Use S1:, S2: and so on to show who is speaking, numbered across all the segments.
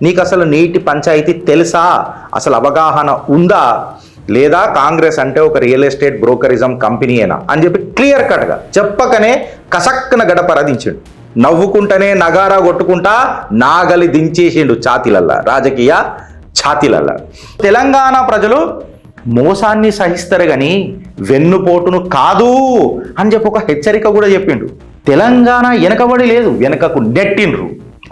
S1: నీకు అసలు నీటి పంచాయతీ తెలుసా? అసలు అవగాహన ఉందా? లేదా కాంగ్రెస్ అంటే ఒక రియల్ ఎస్టేట్ బ్రోకరిజం కంపెనీయేనా అని చెప్పి క్లియర్ కట్గా చెప్పకనే కసక్కన గడపరదించిండు. నవ్వుకుంటేనే నగారా కొట్టుకుంటా నాగలి దించేసిండు ఛాతీలల్లా, రాజకీయ ఛాతీలల్లా. తెలంగాణ ప్రజలు మోసాన్ని సహిస్తారు కానీ వెన్నుపోటును కాదు అని చెప్పి ఒక హెచ్చరిక కూడా చెప్పిండు. తెలంగాణ వెనకబడి లేదు, వెనకకు నెట్టిండ్రు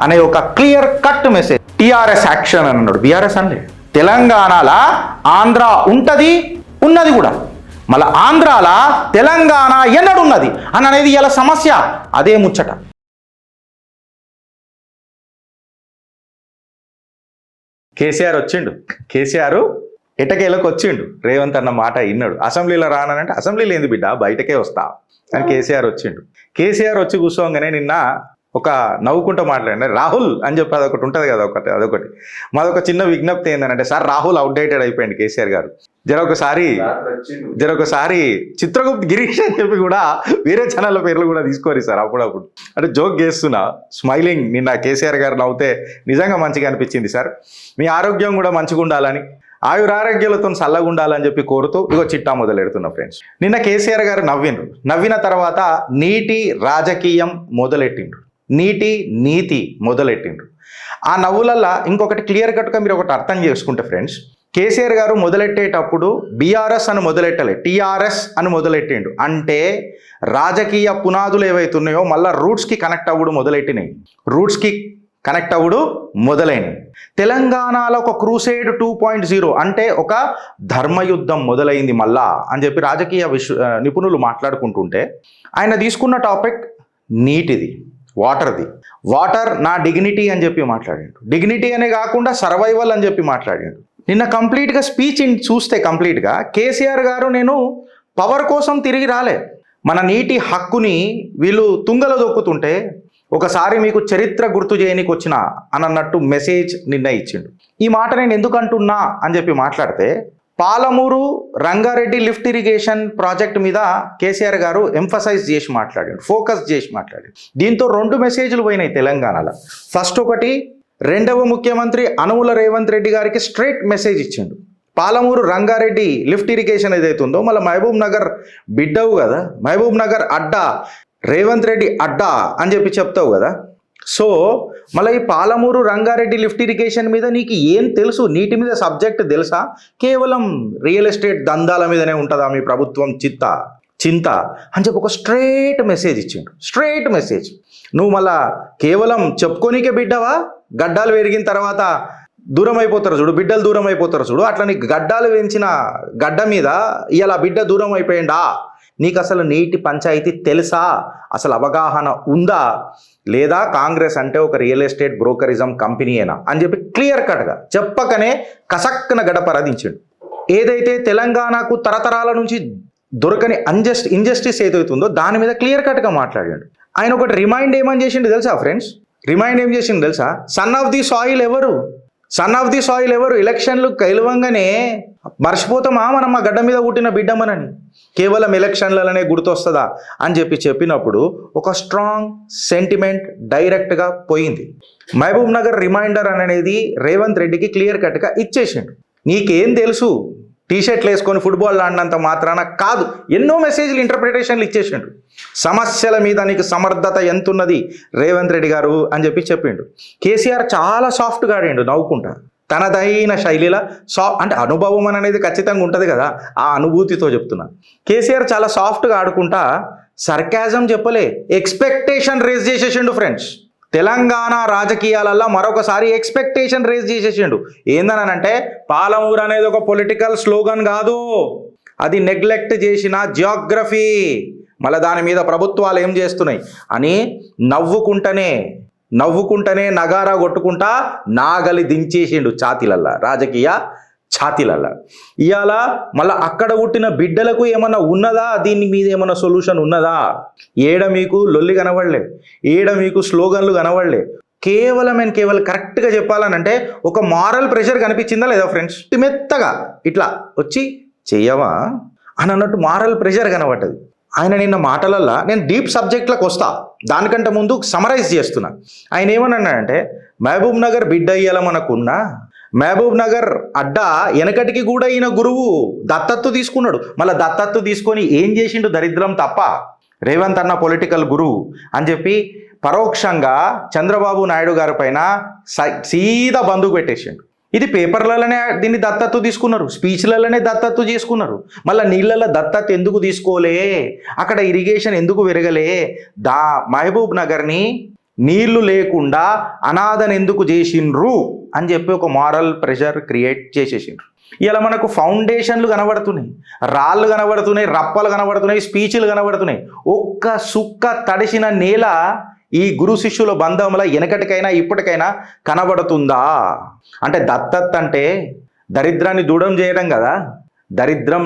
S1: అనే ఒక clear cut message. TRS action అని అన్నాడు, బీఆర్ఎస్ అనలే. తెలంగాణలో ఆంధ్ర ఉంటది, ఉన్నది కూడా. మళ్ళీ ఆంధ్రాల తెలంగాణ ఎన్నడున్నది అని అనేది ఇలా సమస్య. అదే ముచ్చట. కేసీఆర్ వచ్చిండు, కేసీఆర్ ఎటకేలకు వచ్చిండు. రేవంత్ అన్న మాట విన్నాడు. అసెంబ్లీలో రానంటే అసెంబ్లీలో ఏంది బిడ్డ, బయటకే వస్తా అని కేసీఆర్ వచ్చిండు. కేసీఆర్ వచ్చి కూర్చోగానే నిన్న ఒక నవ్వుకుంటూ మాట్లాడండి, రాహుల్ అని చెప్పి అదొకటి ఉంటుంది కదా, అదొకటి మాదొక చిన్న విజ్ఞప్తి ఏంటంటే, సార్ రాహుల్ అవుట్డేటెడ్ అయిపోయింది కేసీఆర్ గారు, జరొకసారి చిత్రగుప్త గిరీష్ అని చెప్పి కూడా వేరే ఛానళ్ళ పేర్లు కూడా తీసుకోరు సార్ అప్పుడప్పుడు. అంటే జోక్ చేస్తున్నా, స్మైలింగ్. నిన్న కేసీఆర్ గారు నవ్వుతే నిజంగా మంచిగా అనిపించింది సార్. మీ ఆరోగ్యం కూడా మంచిగా ఉండాలని, ఆయురారోగ్యాలతో చల్లగా ఉండాలని చెప్పి కోరుతూ ఇగో చిట్టా మొదలెడుతున్నా ఫ్రెండ్స్. నిన్న కేసీఆర్ గారు నవ్విన తర్వాత నీటి రాజకీయం మొదలెట్టిండ్రు, నీతి మొదలెట్టిండ్రు. ఆ నవ్వులల్లా ఇంకొకటి క్లియర్ కట్గా మీరు ఒకటి అర్థం చేసుకుంటే ఫ్రెండ్స్, కేసీఆర్ గారు మొదలెట్టేటప్పుడు బీఆర్ఎస్ అని మొదలెట్టలే, టీఆర్ఎస్ అని మొదలెట్టిండు. అంటే రాజకీయ పునాదులు ఏవైతున్నాయో మళ్ళీ రూట్స్కి కనెక్ట్ అవ్వడు మొదలైనవి. తెలంగాణలో ఒక క్రూసేడ్ 2.0 అంటే ఒక ధర్మయుద్ధం మొదలైంది మళ్ళా అని చెప్పి రాజకీయ నిపుణులు మాట్లాడుకుంటుంటే, ఆయన తీసుకున్న టాపిక్ నీటిది, వాటర్ నా డిగ్నిటీ అని చెప్పి మాట్లాడిండు. డిగ్నిటీ అనే కాకుండా సర్వైవల్ అని చెప్పి మాట్లాడిండు. నిన్న కంప్లీట్గా స్పీచ్ చూస్తే కంప్లీట్గా కేసీఆర్ గారు నేను పవర్ కోసం తిరిగి రాలే, మన నీటి హక్కుని వీళ్ళు తుంగలో దొక్కుతుంటే ఒకసారి మీకు చరిత్ర గుర్తు చేయనికి వచ్చిన అని అన్నట్టు మెసేజ్ నిన్న ఇచ్చిండు. ఈ మాట నేను ఎందుకు అంటున్నా అని చెప్పి మాట్లాడితే, Palamuru Rangareddy lift irrigation project మీద కేసీఆర్ గారు ఎంఫసైజ్ చేసి మాట్లాడాడు, ఫోకస్ చేసి మాట్లాడాడు. దీంతో 2 మెసేజ్లు పోయినాయి తెలంగాణలో. ఫస్ట్ ఒకటి, రెండవ ముఖ్యమంత్రి అనుముల రేవంత్ రెడ్డి గారికి స్ట్రైట్ మెసేజ్ ఇచ్చిండు. పాలమూరు రంగారెడ్డి లిఫ్ట్ ఇరిగేషన్ ఏదైతుందో మళ్ళీ మహబూబ్ నగర్ బిడ్డవు కదా, మహబూబ్ నగర్ అడ్డా, రేవంత్ రెడ్డి అడ్డా అని చెప్పి చెప్తావు కదా. సో మళ్ళీ ఈ పాలమూరు రంగారెడ్డి లిఫ్ట్ ఇరిగేషన్ మీద నీకు ఏం తెలుసు? నీటి మీద సబ్జెక్ట్ తెలుసా? కేవలం రియల్ ఎస్టేట్ దందాల మీదనే ఉంటుందా మీ ప్రభుత్వం చింత అని చెప్పి ఒక స్ట్రైట్ మెసేజ్ ఇచ్చిండు. Straight message. నువ్వు మళ్ళా కేవలం చెప్పుకోనికే బిడ్డవా? గడ్డాలు పెరిగిన తర్వాత దూరం అయిపోతారు చూడు, బిడ్డలు దూరం అయిపోతారు చూడు, అట్లా నీకు గడ్డాలు పెంచిన గడ్డ మీద ఇలా బిడ్డ దూరం అయిపోయిందా? నీకు అసలు నీటి పంచాయతీ తెలుసా? అసలు అవగాహన ఉందా? లేదా కాంగ్రెస్ అంటే ఒక రియల్ ఎస్టేట్ బ్రోకరిజం కంపెనీయేనా అని చెప్పి క్లియర్ కట్గా చెప్పకనే కసక్కన గడపరదించిండు. ఏదైతే తెలంగాణకు తరతరాల నుంచి దొరకని ఇంజస్టిస్ ఏదైతుందో దాని మీద క్లియర్ కట్గా మాట్లాడాడు. ఆయన ఒకటి రిమైండ్ ఏమని చేసిండు తెలుసా ఫ్రెండ్స్? ఏం చేసిండు తెలుసా? సన్ ఆఫ్ ది సాయిల్ ఎవరు? ఎలక్షన్లు గెలవంగానే మర్చిపోతామా మనం మా గడ్డ మీద పుట్టిన బిడ్డమనని? కేవలం ఎలక్షన్లనే గుర్తొస్తుందా అని చెప్పినప్పుడు ఒక స్ట్రాంగ్ సెంటిమెంట్ డైరెక్ట్గా పోయింది. మహబూబ్ నగర్ రిమైండర్ అనేది రేవంత్ రెడ్డికి క్లియర్ కట్గా ఇచ్చేసిండు. నీకేం తెలుసు? టీషర్ట్లు వేసుకొని ఫుట్బాల్ ఆడినంత మాత్రాన కాదు, ఎన్నో మెసేజ్లు ఇంటర్ప్రిటేషన్లు ఇచ్చేసిండు. సమస్యల మీద నీకు సమర్థత ఎంతున్నది రేవంత్ రెడ్డి గారు అని చెప్పి చెప్పిండు. కేసీఆర్ చాలా సాఫ్ట్గా ఆడిండు, నవ్వుకుంటా తనదైన శైలిలా. అంటే అనుభవం అనేది ఖచ్చితంగా ఉంటుంది కదా, ఆ అనుభూతితో చెప్తున్నా. కేసీఆర్ చాలా సాఫ్ట్గా ఆడుకుంటా, సర్కాజం చెప్పలే, ఎక్స్పెక్టేషన్ రేజ్ చేసేసిండు ఫ్రెండ్స్. తెలంగాణ రాజకీయాలలో మరొకసారి ఎక్స్పెక్టేషన్ రేజ్ చేసేసిండు. ఏందనంటే పాలమూరు అనేది ఒక పొలిటికల్ స్లోగన్ కాదు, అది నెగ్లెక్ట్ చేసిన జియోగ్రఫీ. మళ్ళీ దాని మీద ప్రభుత్వాలు ఏం చేస్తున్నాయి అని నవ్వుకుంటనే నగారా కొట్టుకుంటా నాగలి దించేసిండు ఛాతీలల్లా, రాజకీయ ఛాతీలల్లా. ఇవాళ మళ్ళీ అక్కడ పుట్టిన బిడ్డలకు ఏమన్నా ఉన్నదా? దీని మీద ఏమన్నా సొల్యూషన్ ఉన్నదా? ఏడ మీకు లొల్లి కనబడలే, ఏడ మీకు స్లోగన్లు కనబడలే. కేవలం కరెక్ట్గా చెప్పాలనంటే ఒక మారల్ ప్రెషర్ కనిపించిందా లేదా ఫ్రెండ్స్? మెత్తగా ఇట్లా వచ్చి చెయ్యవా అని అన్నట్టు మారల్ ప్రెషర్ కనబడ్డది. ఆయన నిన్న మాటలల్లో నేను డీప్ సబ్జెక్ట్లకు వస్తా, దానికంటే ముందు సమరైజ్ చేస్తున్నా. ఆయన ఏమన్నాడంటే మహబూబ్ నగర్ బిడ్డ అయ్యేలా మనకున్నా మహబూబ్ నగర్ అడ్డ వెనకటికి కూడా ఈయన గురువు దత్తత్తు తీసుకున్నాడు. మళ్ళీ దత్తత్తు తీసుకొని ఏం చేసిండు దరిద్రం తప్ప, రేవంత్ అన్న పొలిటికల్ గురువు అని చెప్పి పరోక్షంగా చంద్రబాబు నాయుడు గారి పైన సీదా బంధుకు పెట్టేసిండు. ఇది పేపర్లలోనే దీన్ని దత్తత్తు తీసుకున్నారు, స్పీచ్లలోనే దత్తత్తు చేసుకున్నారు. మళ్ళీ నీళ్ళల్లో దత్తత్తు ఎందుకు తీసుకోలే, అక్కడ ఇరిగేషన్ ఎందుకు పెరగలే, మహబూబ్ నగర్ని నీళ్లు లేకుండా అనాథను ఎందుకు చేసిండ్రు అని చెప్పి ఒక మారల్ ప్రెషర్ క్రియేట్ చేసేసిండ్రు. ఇలా మనకు ఫౌండేషన్లు కనబడుతున్నాయి, రాళ్ళు కనబడుతున్నాయి, రప్పలు కనబడుతున్నాయి, స్పీచ్లు కనబడుతున్నాయి. ఒక్క సుక్క తడిసిన నేల ఈ గురు శిష్యుల బంధంలో వెనకటికైనా ఇప్పటికైనా కనబడుతుందా? అంటే దత్తత్ అంటే దరిద్రాన్ని దూరం చేయడం కదా. దరిద్రం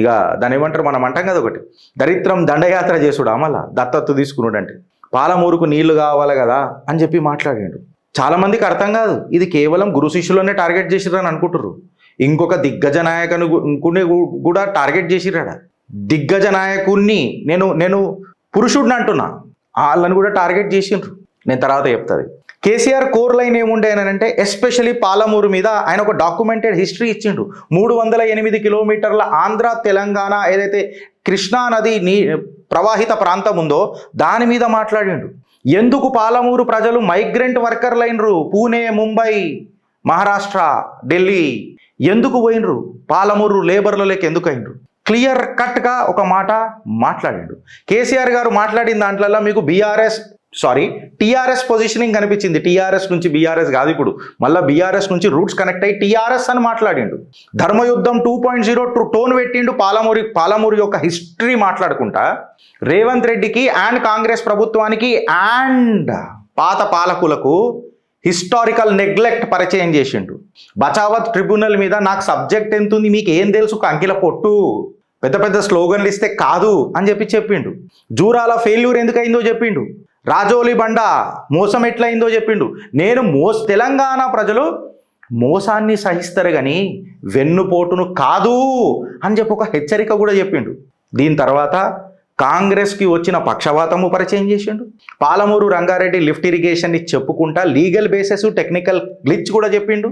S1: ఇక దాని ఏమంటారు, మనం అంటాం కదా ఒకటి, దరిద్రం దండయాత్ర చేసుడా మళ్ళా దత్తత్తు తీసుకున్నాడు అంటే. పాలమూరుకు నీళ్లు కావాలి కదా అని చెప్పి మాట్లాడాడు. చాలామందికి అర్థం కాదు, ఇది కేవలం గురు శిష్యులనే టార్గెట్ చేసిరని అనుకుంటారు. ఇంకొక దిగ్గజ నాయకుని కూడా టార్గెట్ చేసిరాడ. దిగ్గజ నాయకుడిని నేను పురుషుడిని అంటున్నా, వాళ్ళని కూడా టార్గెట్ చేసిండ్రు. నేను తర్వాత చెప్తాది. కేసీఆర్ కోర్ లైన్ ఏముండే అంటే ఎస్పెషలీ పాలమూరు మీద ఆయన ఒక డాక్యుమెంటెడ్ హిస్టరీ ఇచ్చిండు. 308 కిలోమీటర్ల ఆంధ్ర తెలంగాణ ఏదైతే కృష్ణా నది ప్రవాహిత ప్రాంతం ఉందో దాని మీద మాట్లాడిండు. ఎందుకు పాలమూరు ప్రజలు మైగ్రెంట్ వర్కర్లు అయినరు, పూణే, ముంబై, మహారాష్ట్ర, ఢిల్లీ ఎందుకు పోయినరు, పాలమూరు లేబర్లలోకి ఎందుకు అయినరు, క్లియర్ కట్గా ఒక మాట మాట్లాడిండు. కేసీఆర్ గారు మాట్లాడిన దాంట్లో మీకు టీఆర్ఎస్ పొజిషనింగ్ కనిపించింది. టీఆర్ఎస్ నుంచి బీఆర్ఎస్ కాదు, ఇప్పుడు మళ్ళీ బీఆర్ఎస్ నుంచి రూట్స్ కనెక్ట్ అయ్యి టీఆర్ఎస్ అని మాట్లాడిండు. ధర్మయుద్ధం 2.0 టోన్ పెట్టిండు. పాలమూరు యొక్క హిస్టరీ మాట్లాడుకుంటా రేవంత్ రెడ్డికి అండ్ కాంగ్రెస్ ప్రభుత్వానికి అండ్ పాత పాలకులకు హిస్టారికల్ నెగ్లెక్ట్ పరిచయం చేసిండు. బచావత్ ట్రిబ్యునల్ మీద నాకు సబ్జెక్ట్ ఎంత ఉంది మీకు ఏం తెలుసు, కంకిల పొట్టు, పెద్ద పెద్ద స్లోగన్లు ఇస్తే కాదు అని చెప్పిండు. జూరాల ఫెయిల్యూర్ ఎందుకైందో చెప్పిండు. రాజోలి బండ మోసం ఎట్లయిందో చెప్పిండు. తెలంగాణ ప్రజలు మోసాన్ని సహిస్తారు కానీ వెన్నుపోటును కాదు అని చెప్పి ఒక హెచ్చరిక కూడా చెప్పిండు. దీని తర్వాత కాంగ్రెస్కి వచ్చిన పక్షవాతము పరిచయం చేసిండు. పాలమూరు రంగారెడ్డి లిఫ్ట్ ఇరిగేషన్ని చెప్పుకుంటా లీగల్ బేసెస్, టెక్నికల్ గ్లిచ్ కూడా చెప్పిండు.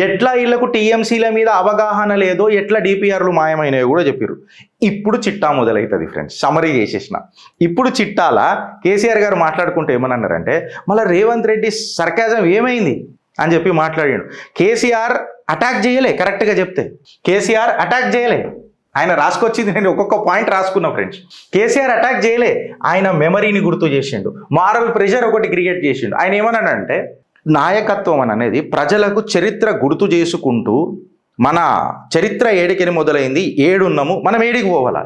S1: ఎట్లా వీళ్లకు టీఎంసీల మీద అవగాహన లేదో, ఎట్లా డిపిఆర్లు మాయమైనవి కూడా చెప్పారు. ఇప్పుడు చిట్టా మొదలవుతుంది ఫ్రెండ్స్. సమరీ చేసేసిన ఇప్పుడు చిట్టాల కేసీఆర్ గారు మాట్లాడుకుంటూ ఏమన్నారంటే మళ్ళీ రేవంత్ రెడ్డి సర్కాజం ఏమైంది అని చెప్పి మాట్లాడాడు. కేసీఆర్ అటాక్ చేయలే, కరెక్ట్గా చెప్తే కేసీఆర్ అటాక్ చేయలే. ఆయన రాసుకొచ్చింది, నేను ఒక్కొక్క పాయింట్ రాసుకున్నా ఫ్రెండ్స్. కేసీఆర్ అటాక్ చేయలే, ఆయన మెమరీని గుర్తు చేసిండు, మారల్ ప్రెషర్ ఒకటి క్రియేట్ చేసిండు. ఆయన ఏమన్నాడంటే నాయకత్వం అనేది ప్రజలకు చరిత్ర గుర్తు చేసుకుంటూ, మన చరిత్ర ఏడికని మొదలైంది, ఏడున్నాము, మనం ఏడికి పోవాలా,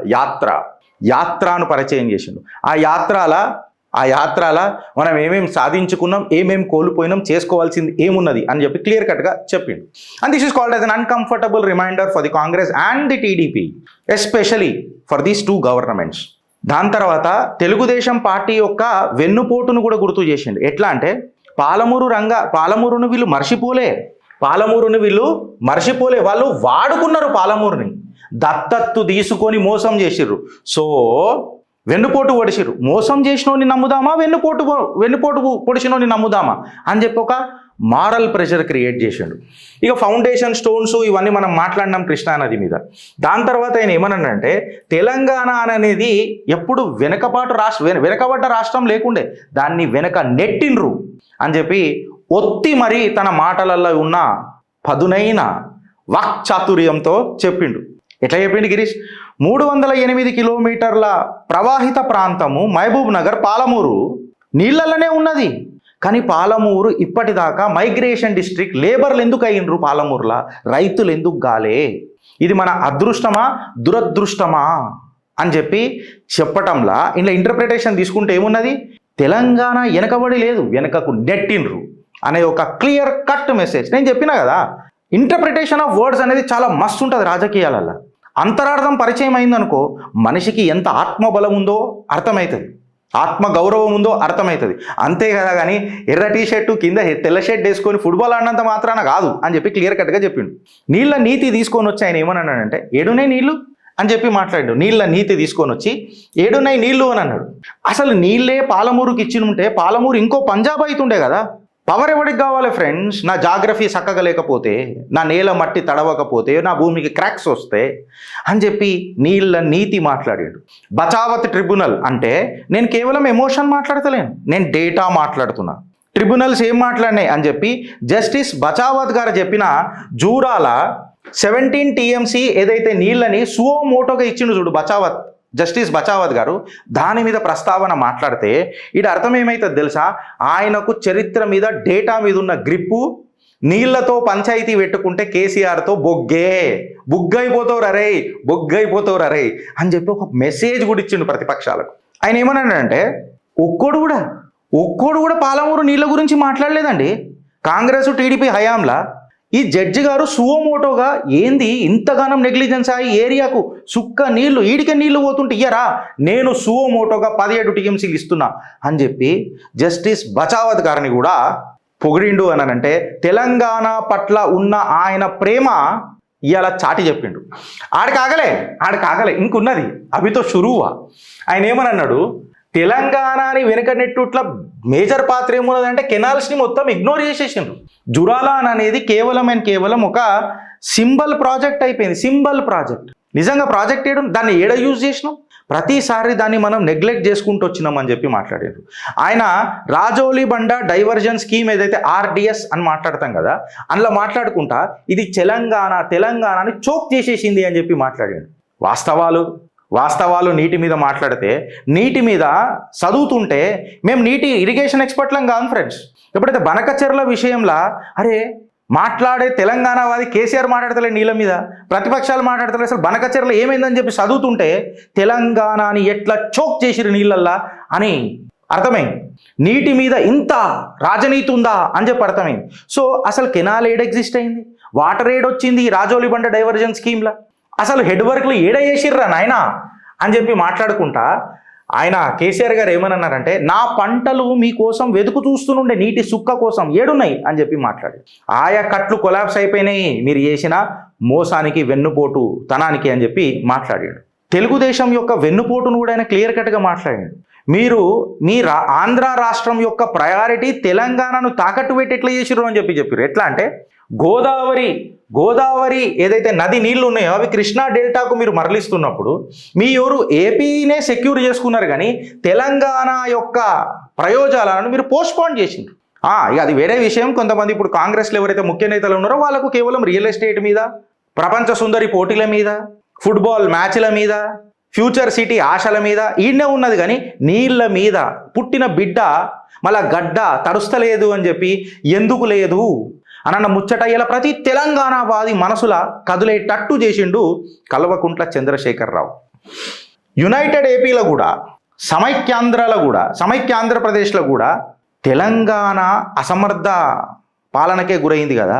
S1: యాత్రను పరిచయం చేసిండు. ఆ యాత్రల మనం ఏమేమి సాధించుకున్నాం, ఏమేమి కోల్పోయినాం, చేసుకోవాల్సింది ఏమున్నది అని చెప్పి క్లియర్ కట్గా చెప్పిండు. And this is called as an uncomfortable reminder for the Congress and the TDP, especially for these two governments. దాని తర్వాత తెలుగుదేశం పార్టీ యొక్క వెన్నుపోటును కూడా గుర్తు చేసిండు. ఎట్లా అంటే పాలమూరును వీళ్ళు మర్చిపోలే, వాళ్ళు వాడుకున్నారు పాలమూరుని, దత్తత్తు తీసుకొని మోసం చేసిర్రు. సో వెన్నుపోటు పొడిచిరు. మోసం చేసినోని నమ్ముదామా, వెన్నుపోటు పొడిచినోని నమ్ముదామా అని చెప్పి ఒక మారల్ ప్రెషర్ క్రియేట్ చేసిండు. ఇక ఫౌండేషన్ స్టోన్స్ ఇవన్నీ మనం మాట్లాడినాం కృష్ణానది మీద. దాని తర్వాత ఆయన ఏమన్నాడంటే తెలంగాణ అనేది ఎప్పుడు వెనకబడ్డ రాష్ట్రం లేకుండే, దాన్ని వెనక నెట్టిండ్రు అని చెప్పి ఒత్తి మరీ తన మాటలలో ఉన్న పదునైన వాక్చాతుర్యంతో చెప్పిండు. ఎట్లా చెప్పిండు గిరీష్? 308 కిలోమీటర్ల ప్రవాహిత ప్రాంతము మహబూబ్ నగర్, పాలమూరు నీళ్ళలోనే ఉన్నది. కానీ పాలమూరు ఇప్పటిదాకా మైగ్రేషన్ డిస్ట్రిక్ట్, లేబర్లు ఎందుకు అయ్యిండ్రు పాలమూరులా, రైతులు ఎందుకు గాలే, ఇది మన అదృష్టమా దురదృష్టమా అని చెప్పి చెప్పటంలా ఇంట్లో ఇంటర్ప్రిటేషన్ తీసుకుంటే ఏమున్నది, తెలంగాణ వెనకబడి లేదు, వెనకకు నెట్టిండ్రు అనే ఒక క్లియర్ కట్ మెసేజ్. నేను చెప్పినా కదా, ఇంటర్ప్రిటేషన్ ఆఫ్ వర్డ్స్ అనేది చాలా మస్తు ఉంటుంది రాజకీయాలలో. అంతరార్థం పరిచయం అయిందనుకో, మనిషికి ఎంత ఆత్మబలం ఉందో అర్థమవుతుంది, ఆత్మ గౌరవం ఉందో అర్థమవుతుంది. అంతే కదా, కానీ ఎర్ర టీషర్టు కింద తెల్ల షర్ట్ వేసుకొని ఫుట్బాల్ ఆడినంత మాత్రాన కాదు అని చెప్పి క్లియర్ కట్గా చెప్పిండు. నీళ్ళ నీతి తీసుకొని వచ్చి ఆయన ఏమన్నాడంటే, ఏడునే నీళ్ళు అని చెప్పి మాట్లాడాడు. నీళ్ళ నీతి తీసుకొని వచ్చి ఏడున్నాయి నీళ్లు అని అన్నాడు. అసలు నీళ్ళే పాలమూరుకి ఇచ్చి ఉంటే పాలమూరు ఇంకో పంజాబ్ అవుతుండే కదా. పవర్ ఎవరికి కావాలి ఫ్రెండ్స్? నా జాగ్రఫీ చక్కగా లేకపోతే, నా నేల మట్టి తడవకపోతే, నా భూమికి క్రాక్స్ వస్తే అని చెప్పి నీళ్ళ నీతి మాట్లాడాడు. బచావత్ ట్రిబ్యునల్ అంటే నేను కేవలం ఎమోషన్ మాట్లాడతలేను, నేను డేటా మాట్లాడుతున్నా. ట్రిబ్యునల్స్ ఏం మాట్లాడినాయి అని చెప్పి జస్టిస్ బచావత్ గారు చెప్పిన జూరాల 17 TMC ఏదైతే నీళ్ళని సువో మోటోగా ఇచ్చిండు చూడు బచావత్, జస్టిస్ బచావత్ గారు, దాని మీద ప్రస్తావన మాట్లాడితే ఇది అర్థం ఏమవుతుంది తెలుసా? ఆయనకు చరిత్ర మీద డేటా మీద ఉన్న గ్రిప్పు, నీళ్లతో పంచాయతీ పెట్టుకుంటే కేసీఆర్తో బుగ్గైపోతావు రరే అని చెప్పి ఒక మెసేజ్ కూడా ఇచ్చిండు ప్రతిపక్షాలకు. ఆయన ఏమన్నాడంటే ఒక్కడు కూడా పాలమూరు నీళ్ళ గురించి మాట్లాడలేదండి కాంగ్రెస్ టీడీపీ హయాంలా. ఈ జడ్జి గారు సువోమోటోగా ఏంది ఇంతగానం నెగ్లిజెన్స్ అయ్యి ఏరియాకు సుక్క నీళ్లు ఈడికే నీళ్లు పోతుంటే ఇయ్యరా, నేను సువోమోటోగా 17 TMCలు ఇస్తున్నా అని చెప్పి జస్టిస్ బచావత్ గారిని కూడా పొగిడిండు అని అంటే తెలంగాణ పట్ల ఉన్న ఆయన ప్రేమ ఇవాళ చాటి చెప్పిండు. ఆడికాగలే ఇంకున్నది అభితో షురువా. ఆయన ఏమని అన్నాడు, తెలంగాణని వెనకనెట్టుట్ల మేజర్ పాత్ర ఏమున్నదంటే కెనాల్స్ని మొత్తం ఇగ్నోర్ చేసేసిండ్రు. జురాలా అనేది కేవలం ఒక సింబల్ ప్రాజెక్ట్ అయిపోయింది. సింబల్ ప్రాజెక్ట్ నిజంగా ప్రాజెక్ట్ ఏడు దాన్ని ఏడ యూజ్ చేసినాం, ప్రతిసారి దాన్ని మనం నెగ్లెక్ట్ చేసుకుంటూ వచ్చినాం అని చెప్పి మాట్లాడారు. ఆయన రాజోలి బండ డైవర్జన్ స్కీమ్ ఏదైతే RDS అని మాట్లాడతాం కదా, అందులో మాట్లాడుకుంటా ఇది తెలంగాణని చోక్ చేసేసింది అని చెప్పి మాట్లాడాడు. వాస్తవాలు నీటి మీద మాట్లాడితే, నీటి మీద చదువుతుంటే మేము నీటి ఇరిగేషన్ ఎక్స్పర్ట్లం కాదు ఫ్రెండ్స్. ఎప్పుడైతే బనకచెర్ల విషయంలో మాట్లాడే తెలంగాణవాది కేసీఆర్ మాట్లాడతలే నీళ్ళ మీద, ప్రతిపక్షాలు మాట్లాడతలే, అసలు బనకచెర్ల ఏమైందని చెప్పి చదువుతుంటే తెలంగాణని ఎట్లా చోక్ చేసిరు నీళ్ళల్లా అని అర్థమైంది. నీటి మీద ఇంత రాజనీతి ఉందా అని చెప్పి అర్థమైంది. సో అసలు కెనాల్ ఏడ ఎగ్జిస్ట్ అయింది, వాటర్ ఏడ్ వచ్చింది ఈ రాజోలి బండ డైవర్జన్ స్కీమ్లా, అసలు హెడ్ వర్క్లు ఏడ చేసిర్రా నాయనా అని చెప్పి మాట్లాడుకుంటా ఆయన కేసీఆర్ గారు ఏమన్నారంటే, నా పంటలు మీకోసం వెతుకు చూస్తుండే నీటి సుక్క కోసం ఏడున్నాయి అని చెప్పి మాట్లాడి, ఆయా కట్లు కొలాప్స్ అయిపోయినాయి మీరు చేసిన మోసానికి వెన్నుపోటు తనానికి అని చెప్పి మాట్లాడాడు. తెలుగుదేశం యొక్క వెన్నుపోటును కూడా ఆయన క్లియర్ కట్గా మాట్లాడాడు. మీ ఆంధ్ర రాష్ట్రం యొక్క ప్రయారిటీ తెలంగాణను తాకట్టు పెట్టి ఎట్లా చేసిర్రు అని చెప్పారు. ఎట్లా అంటే గోదావరి ఏదైతే నది నీళ్లు ఉన్నాయో అవి కృష్ణా డెల్టాకు మీరు మరలిస్తున్నప్పుడు మీ ఎవరు ఏపీనే సెక్యూర్ చేసుకున్నారు, కానీ తెలంగాణ యొక్క ప్రయోజనాలను మీరు పోస్ట్పోన్ చేసిండ్రు. ఇక అది వేరే విషయం. కొంతమంది ఇప్పుడు కాంగ్రెస్లో ఎవరైతే ముఖ్య నేతలు ఉన్నారో వాళ్ళకు కేవలం రియల్ ఎస్టేట్ మీద, ప్రపంచ సుందరి పోటీల మీద, ఫుట్బాల్ మ్యాచ్ల మీద, ఫ్యూచర్ సిటీ ఆశల మీద ఈడనే ఉన్నది, కానీ నీళ్ళ మీద పుట్టిన బిడ్డ మళ్ళా గడ్డ తడుస్తలేదు అని చెప్పి ఎందుకు లేదు అన్న ముచ్చట ఇలా ప్రతి తెలంగాణవాది మనసుల కదులేటట్టు చేసిండు కల్వకుంట్ల చంద్రశేఖరరావు. యునైటెడ్ ఏపీలో కూడా సమైక్యాంధ్రప్రదేశ్లో కూడా తెలంగాణ అసమర్థ పాలనకే గురైంది కదా.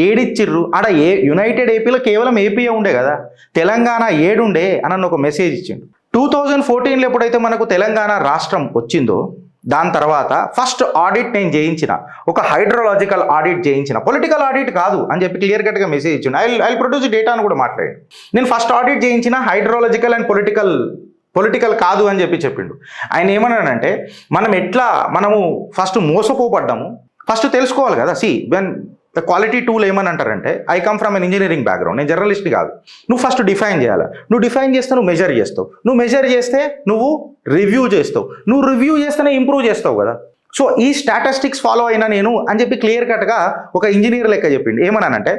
S1: ఏడిచ్చిర్రు ఆడ యునైటెడ్ ఏపీలో కేవలం ఏపీయే ఉండే కదా, తెలంగాణ ఏడుండే అని ఒక మెసేజ్ ఇచ్చిండు. 2014లో ఎప్పుడైతే మనకు తెలంగాణ రాష్ట్రం వచ్చిందో దాని తర్వాత ఫస్ట్ ఆడిట్ నేను చేయించిన, ఒక హైడ్రోలాజికల్ ఆడిట్ చేయించిన, పొలిటికల్ ఆడిట్ కాదు అని చెప్పి క్లియర్ కట్గా మెసేజ్ ఇచ్చిండు. ఐ ప్రొడ్యూస్ డేటా అని కూడా మాట్లాడాడు. నేను ఫస్ట్ ఆడిట్ చేయించిన హైడ్రోలాజికల్ అండ్ పొలిటికల్ కాదు అని చెప్పిండు. ఆయన ఏమన్నానంటే, మనము ఫస్ట్ మోసపోపడ్డాము, ఫస్ట్ తెలుసుకోవాలి కదా. వెన్ క్వాలిటీ టూల్ ఏమని అంటారంటే, I come from an engineering background, నేను జర్నలిస్ట్ కాదు. నువ్వు ఫస్ట్ డిఫైన్ చేయాలి, నువ్వు డిఫైన్ చేస్తే నువ్వు మెజర్ చేస్తావు, నువ్వు మెజర్ చేస్తే నువ్వు రివ్యూ చేస్తావు, నువ్వు రివ్యూ చేస్తేనే ఇంప్రూవ్ చేస్తావు కదా. సో ఈ స్టాటిస్టిక్స్ ఫాలో అయినా నేను అని చెప్పి క్లియర్ కట్గా ఒక ఇంజనీర్ లెక్క చెప్పిండు. ఏమన్నానంటే,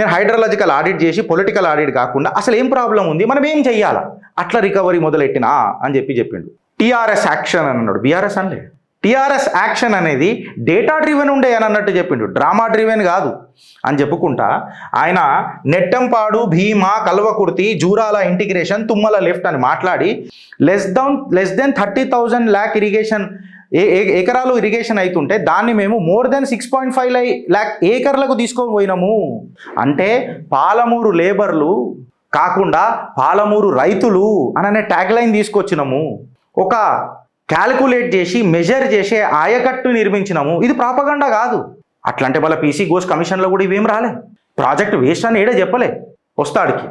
S1: నేను హైడ్రాలజికల్ ఆడిట్ చేసి పొలిటికల్ ఆడిట్ కాకుండా అసలు ఏం ప్రాబ్లం ఉంది, మనం ఏం చెయ్యాలా, అట్లా రికవరీ మొదలెట్టినా అని చెప్పిండు. టీఆర్ఎస్ యాక్షన్ అని అన్నాడు, బీఆర్ఎస్ అనలే. టీఆర్ఎస్ యాక్షన్ అనేది డేటా డ్రివెన్ ఉండే అని అన్నట్టు చెప్పిండు, డ్రామా డ్రివెన్ కాదు అని చెప్పుకుంటా ఆయన నెట్టంపాడు, భీమా, కల్వకుర్తి, జూరాల ఇంటిగ్రేషన్, తుమ్మల లెఫ్ట్ అని మాట్లాడి లెస్ దెన్ 30,000 lakh ఇరిగేషన్ ఎకరాలు ఇరిగేషన్ అవుతుంటే దాన్ని మేము మోర్ దెన్ 6.5 lakh ఏకర్లకు తీసుకొని పోయినాము. అంటే పాలమూరు లేబర్లు కాకుండా పాలమూరు రైతులు అనే ట్యాగ్ లైన్ తీసుకొచ్చినాము, ఒక క్యాలిక్యులేట్ చేసి మెజర్ చేసే ఆయకట్టు నిర్మించినాము. ఇది ప్రాపగండా కాదు. అట్లంటే మళ్ళీ PC ఘోష్ కమిషన్లో కూడా ఇవేం రాలే, ప్రాజెక్ట్ వేస్ట్ అని ఏడే చెప్పలే వస్తాడికి.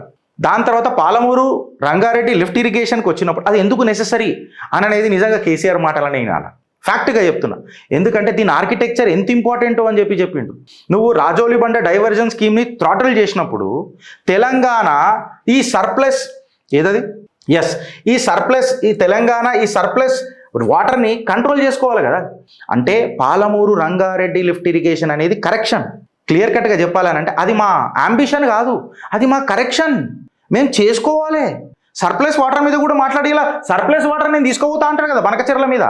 S1: దాని తర్వాత పాలమూరు రంగారెడ్డి లిఫ్ట్ ఇరిగేషన్కి వచ్చినప్పుడు అది ఎందుకు నెససరీ అని అనేది నిజంగా కేసీఆర్ మాటలనే వినాలి. ఫ్యాక్ట్గా చెప్తున్నా, ఎందుకంటే దీని ఆర్కిటెక్చర్ ఎంత ఇంపార్టెంట్ అని చెప్పిండు. నువ్వు రాజోలి బండ డైవర్జన్ స్కీమ్ని థ్రాటల్ చేసినప్పుడు తెలంగాణ ఈ సర్ప్లస్ ఏదది ఈ తెలంగాణ ఈ సర్ప్లస్ వాటర్ని కంట్రోల్ చేసుకోవాలి కదా. అంటే పాలమూరు రంగారెడ్డి లిఫ్ట్ ఇరిగేషన్ అనేది కరెక్షన్. క్లియర్ కట్గా చెప్పాలనంటే అది మా అంబిషన్ కాదు, అది మా కరెక్షన్. మేము చేసుకోవాలి. సర్ప్లస్ వాటర్ మీద కూడా మాట్లాడి, ఇలా సర్ప్లస్ వాటర్ నేను తీసుకోపోతా అంటారు కదా బనకచెర్ల మీద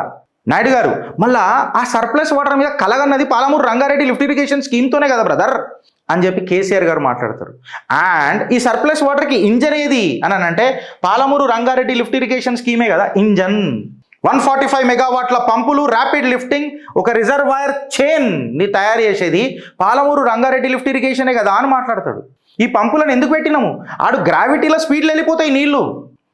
S1: నాయుడు గారు. మళ్ళా ఆ సర్ప్లస్ వాటర్ మీద కలగన్నది పాలమూరు రంగారెడ్డి లిఫ్ట్ ఇరిగేషన్ స్కీమ్తోనే కదా బ్రదర్ అని చెప్పి కేసీఆర్ గారు మాట్లాడతారు. అండ్ ఈ సర్ప్లస్ వాటర్కి ఇంజన్ ఏది అని అంటే పాలమూరు రంగారెడ్డి లిఫ్ట్ ఇరిగేషన్ స్కీమే కదా ఇంజన్. 145 మెగావాట్ల పంపులు, ర్యాపిడ్ లిఫ్టింగ్, ఒక రిజర్వాయర్ చైన్ని తయారు చేసేది పాలమూరు రంగారెడ్డి లిఫ్ట్ ఇరిగేషనే కదా అని మాట్లాడతాడు. ఈ పంపులను ఎందుకు పెట్టినాము? ఆడు గ్రావిటీలో స్పీడ్లో వెళ్ళిపోతాయి నీళ్లు.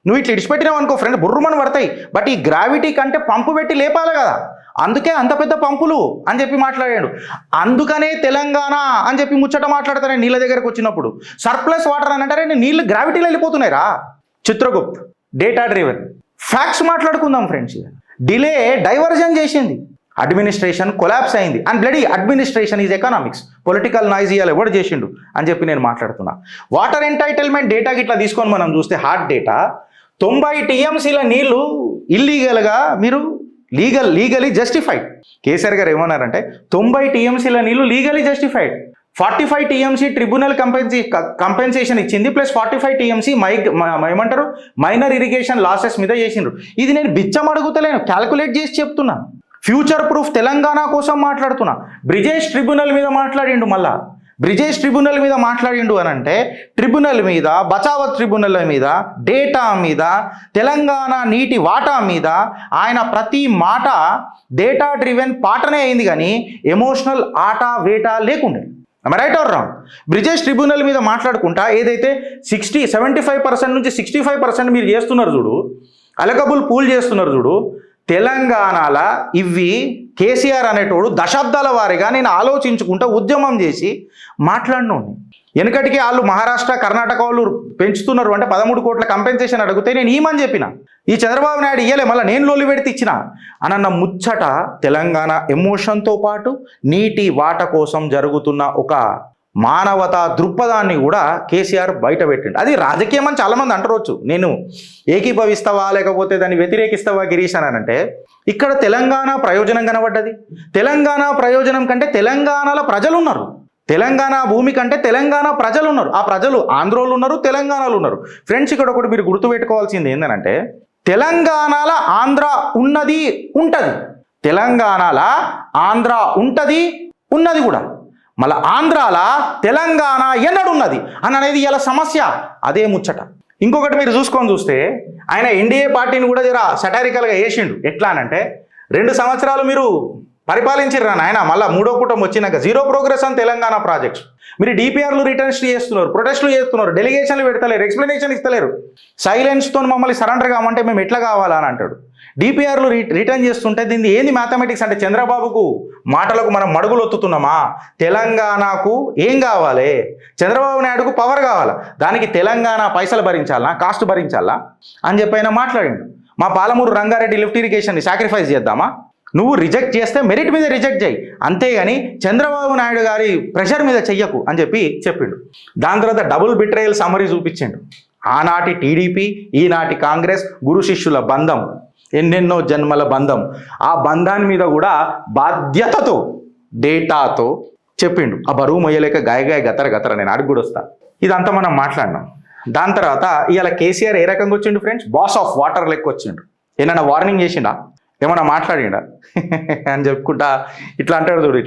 S1: నువ్వు ఇట్లా ఇడిచిపెట్టినావు అనుకో ఫ్రెండ్, బుర్రుమని పడతాయి. బట్ ఈ గ్రావిటీ కంటే పంపు పెట్టి లేపాలి కదా, అందుకే అంత పెద్ద పంపులు అని చెప్పి మాట్లాడాడు. అందుకనే తెలంగాణ అని చెప్పి ముచ్చట మాట్లాడతానే నీళ్ళ దగ్గరకు వచ్చినప్పుడు. సర్ప్లస్ వాటర్ అని అంటారే, నీళ్ళు గ్రావిటీలో వెళ్ళిపోతున్నాయి రా. చిత్రగుప్త్ డేటా డ్రివెన్ ఫ్యాక్ట్స్ మాట్లాడుకుందాం ఫ్రెండ్స్. డిలే డైవర్జన్ చేసింది, అడ్మినిస్ట్రేషన్ కొలాప్స్ అయింది. And bloody administration is economics. Political noise ఇయాలి ఎవడు చేసిండు అని చెప్పి నేను మాట్లాడుతున్నా. వాటర్ ఎంటైటిల్మెంట్ డేటాకి ఇట్లా తీసుకొని మనం చూస్తే హార్డ్ డేటా 90 టీఎంసీల నీళ్లు ఇల్లీగల్గా మీరు లీగలీ జస్టిఫైడ్. కేసీఆర్ గారు ఏమన్నారంటే 90 టీఎంసీల నీళ్లు legally justified. 45 TMC tribunal compensation ఇచ్చింది, ప్లస్ 45 టీఎంసీ ఏమంటారు మైనర్ ఇరిగేషన్ లాసెస్ మీద చేసిండ్రు. ఇది నేను బిచ్చం అడుగుతలేను, క్యాల్కులేట్ చేసి చెప్తున్నా. ఫ్యూచర్ ప్రూఫ్ తెలంగాణ కోసం మాట్లాడుతున్నా. బ్రిజేష్ ట్రిబ్యునల్ మీద మాట్లాడిండు. మళ్ళా బ్రిజేష్ ట్రిబ్యునల్ మీద మాట్లాడిండు అని అంటే ట్రిబ్యునల్ మీద, బచావత్ ట్రిబ్యునల్ మీద, డేటా మీద, తెలంగాణ నీటి వాటా మీద ఆయన ప్రతి మాట డేటా డ్రివెన్ పాటనే అయింది, కానీ ఎమోషనల్ ఆటా వేటా లేకుండే. Right are wrong? Brijesh tribunal మీద మాట్లాడుకుంటా ఏదైతే 75% నుంచి 65% మీరు చేస్తున్నారు చూడు, అలకబుల్ పూల్ చేస్తున్నారు చూడు, తెలంగాణలో ఇవి కేసీఆర్ అనేటోడు దశాబ్దాల వారీగా నేను ఆలోచించుకుంటా ఉద్యమం చేసి మాట్లాడినోడిని. వెనకటికి వాళ్ళు మహారాష్ట్ర కర్ణాటక వాళ్ళు పెంచుతున్నారు అంటే 13 కోట్ల కంపెన్సేషన్ అడిగితే నేను ఈమని చెప్పిన. ఈ చంద్రబాబు నాయుడు ఇయ్యలే, మళ్ళీ నేను లోలి పెడితే ఇచ్చిన అన్న ముచ్చట. తెలంగాణ ఎమోషన్తో పాటు నీటి వాట కోసం జరుగుతున్న ఒక మానవతా దృక్పథాన్ని కూడా కేసీఆర్ బయట పెట్టిండు. అది రాజకీయం అని చాలామంది అంటవచ్చు. నేను ఏకీభవిస్తావా లేకపోతే దాన్ని వ్యతిరేకిస్తావా గిరీష్ అని అంటే, ఇక్కడ తెలంగాణ ప్రయోజనం కనబడ్డది. తెలంగాణ ప్రయోజనం కంటే తెలంగాణలో ప్రజలు ఉన్నారు. తెలంగాణ భూమి కంటే తెలంగాణ ప్రజలు ఉన్నారు. ఆ ప్రజలు ఆంధ్రోళ్ళు ఉన్నారు, తెలంగాణలో ఉన్నారు. ఫ్రెండ్స్, ఇక్కడ ఒకటి మీరు గుర్తుపెట్టుకోవాల్సింది ఏంటంటే, తెలంగాణలో ఆంధ్ర ఉన్నది ఉంటుంది, తెలంగాణలో ఆంధ్ర ఉంటుంది ఉన్నది కూడా, మళ్ళీ ఆంధ్రాలో తెలంగాణ ఎన్నడున్నది అని అనేది ఇలా సమస్య. అదే ముచ్చట. ఇంకొకటి మీరు చూస్తే ఆయన ఎన్డీఏ పార్టీని కూడా జర సటారికల్గా వేసిండు. ఎట్లా అనంటే, 2 సంవత్సరాలు మీరు పరిపాలించారు నాయన, మళ్ళీ 3వ కూటమి వచ్చినాక 0 ప్రోగ్రెస్ అని తెలంగాణ ప్రాజెక్ట్స్. మీరు డిపిఆర్లు రిటర్న్స్ చేస్తున్నారు, ప్రొటెస్టులు చేస్తున్నారు, డెలిగేషన్లు పెడతలేరు, ఎక్స్ప్లెనేషన్ ఇస్తలేరు. సైలెన్స్తో మమ్మల్ని సరెండర్ కామంటే మేము ఎట్లా కావాలా అని అంటాడు. డిపిఆర్లు రిటర్న్ చేస్తుంటే దీన్ని ఏంది మ్యాథమెటిక్స్ అంటే, చంద్రబాబుకు మాటలకు మనం మడుగులు ఒత్తుతున్నామా? తెలంగాణకు ఏం కావాలి? చంద్రబాబు నాయుడుకు పవర్ కావాలా? దానికి తెలంగాణ పైసలు భరించాలా, కాస్ట్ భరించాలా అని చెప్పి ఆయన మాట్లాడిండు. మా పాలమూరు రంగారెడ్డి లిఫ్ట్ ఇరిగేషన్ని సాక్రిఫైస్ చేద్దామా? నువ్వు రిజెక్ట్ చేస్తే మెరిట్ మీద రిజెక్ట్ చేయి, అంతేగాని చంద్రబాబు నాయుడు గారి ప్రెషర్ మీద చెయ్యకు అని చెప్పిండు. దాని తర్వాత డబుల్ బిట్రేయల్ సమరీ చూపించిండు. ఆనాటి టీడీపీ, ఈనాటి కాంగ్రెస్ గురు శిష్యుల బంధం, ఎన్నెన్నో జన్మల బంధం. ఆ బంధాన్ని మీద కూడా బాధ్యతతో డేటాతో చెప్పిండు. ఆ బరువు మొయ్యలేక గాయగాయ గతర నేను అడిగి కూడా వస్తా. ఇదంతా మనం మాట్లాడినాం. దాని తర్వాత ఇవాళ కేసీఆర్ ఏ రకంగా వచ్చిండు ఫ్రెండ్స్? బాస్ ఆఫ్ వాటర్ లెక్క వచ్చిండు. ఏమన్నా వార్నింగ్ చేసిండా? ఏమన్నా మాట్లాడిండా అని చెప్పుకుంటా ఇట్లా అంటాడు చూడు,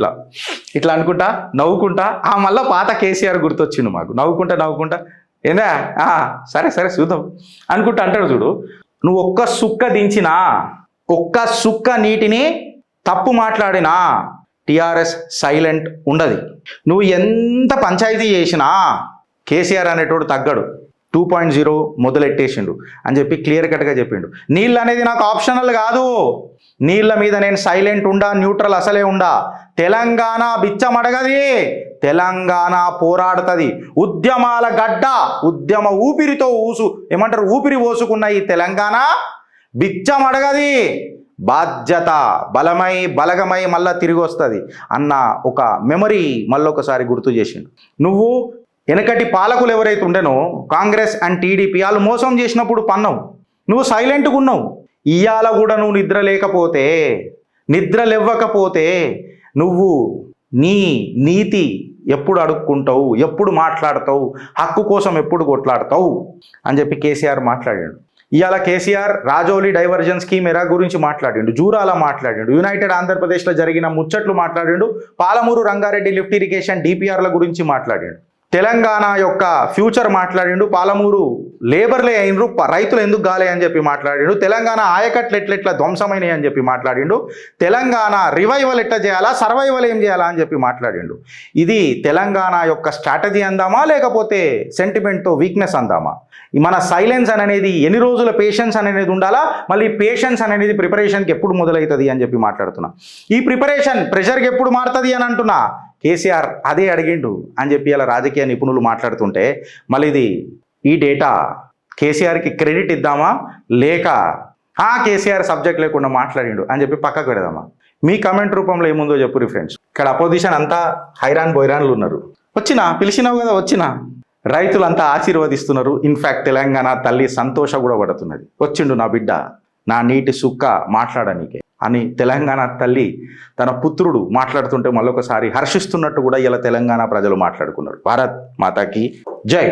S1: ఇట్లా అనుకుంటా నవ్వుకుంటా. మళ్ళీ పాత కేసీఆర్ గుర్తొచ్చిండు మాకు. నవ్వుకుంటా ఏందా సరే చూద్దాం అనుకుంటా అంటాడు చూడు. నువ్వు ఒక్క సుక్క దించినా, ఒక్క సుక్క నీటిని తప్పు మాట్లాడినా టీఆర్ఎస్ సైలెంట్ ఉండదు. నువ్వు ఎంత పంచాయతీ చేసినా కేసీఆర్ అనేటోడు తగ్గడు. 2.0 మొదలెట్టేసిండు అని చెప్పి క్లియర్ కట్గా చెప్పిండు. నీళ్ళు అనేది నాకు ఆప్షనల్ కాదు, నీళ్ళ మీద నేను సైలెంట్ ఉండా, న్యూట్రల్ అసలే ఉండా. తెలంగాణ బిచ్చం అడగది, తెలంగాణ పోరాడుతుంది. ఉద్యమాల గడ్డ, ఉద్యమ ఊపిరితో ఊపిరి పోసుకున్న ఈ తెలంగాణ బిచ్చం అడగది. బాధ్యత బలగమై మళ్ళా తిరిగి వస్తుంది అన్న ఒక మెమరీ మళ్ళొకసారి గుర్తు చేసిండు. నువ్వు వెనకటి పాలకులు ఎవరైతే ఉండేనో కాంగ్రెస్ అండ్ టీడీపీ వాళ్ళు మోసం చేసినప్పుడు పన్నావు, నువ్వు సైలెంట్గా ఉన్నావు. ఇవాళ కూడా నువ్వు నిద్ర లేవ్వకపోతే నువ్వు నీ నీతి ఎప్పుడు అడుక్కుంటావు, ఎప్పుడు మాట్లాడతావు, హక్కు కోసం ఎప్పుడు కొట్లాడతావు అని చెప్పి కేసీఆర్ మాట్లాడాడు. ఇవాళ కేసీఆర్ రాజౌలి డైవర్జన్ స్కీమ్ ఎరా గురించి మాట్లాడిండు, జూరాల మాట్లాడిండు, యునైటెడ్ ఆంధ్రప్రదేశ్లో జరిగిన ముచ్చట్లు మాట్లాడిండు, పాలమూరు రంగారెడ్డి లిఫ్ట్ ఇరిగేషన్ డిపిఆర్ల గురించి మాట్లాడిండు, తెలంగాణ యొక్క ఫ్యూచర్ మాట్లాడిండు, పాలమూరు లేబర్లే అయినరు రైతులు ఎందుకు గాలే అని చెప్పి మాట్లాడిండు, తెలంగాణ ఆయకట్లు ఎట్లెట్లా ధ్వంసమైనవి అని చెప్పి మాట్లాడిండు, తెలంగాణ రివైవల్ ఎట్లా చేయాలా, సర్వైవల్ ఏం చేయాలా అని చెప్పి మాట్లాడిండు. ఇది తెలంగాణ యొక్క స్ట్రాటజీ అందామా లేకపోతే సెంటిమెంట్తో వీక్నెస్ అందామా? మన సైలెన్స్ అనేది ఎన్ని రోజుల పేషెన్స్ అనేది ఉండాలా, మళ్ళీ పేషెన్స్ అనేది ప్రిపరేషన్కి ఎప్పుడు మొదలవుతుంది అని చెప్పి మాట్లాడుతున్నా. ఈ ప్రిపరేషన్ ప్రెషర్కి ఎప్పుడు మారుతుంది అని అంటున్నా. కేసీఆర్ అదే అడిగిండు అని చెప్పి అలా రాజకీయ నిపుణులు మాట్లాడుతుంటే మళ్ళీ ఈ డేటా కేసీఆర్కి క్రెడిట్ ఇద్దామా లేక కేసీఆర్ సబ్జెక్ట్ లేకుండా మాట్లాడిండు అని చెప్పి పక్కకు పెడదామా? మీ కమెంట్ రూపంలో ఏముందో చెప్పురి ఫ్రెండ్స్. ఇక్కడ అపోజిషన్ అంతా హైరాన్ బొైరాన్లు ఉన్నారు. పిలిచినావు కదా వచ్చినా. రైతులంతా ఆశీర్వదిస్తున్నారు. ఇన్ఫ్యాక్ట్ తెలంగాణ తల్లి సంతోష కూడా పడుతున్నది. వచ్చిండు నా బిడ్డ, నా నీటి సుక్క మాట్లాడనీకే అని తెలంగాణ తల్లి తన పుత్రుడు మాట్లాడుతుంటే మళ్ళొకసారి హర్షిస్తున్నట్టు కూడా ఇలా తెలంగాణ ప్రజలు మాట్లాడుకున్నారు. భారత్ మాతాకి జై.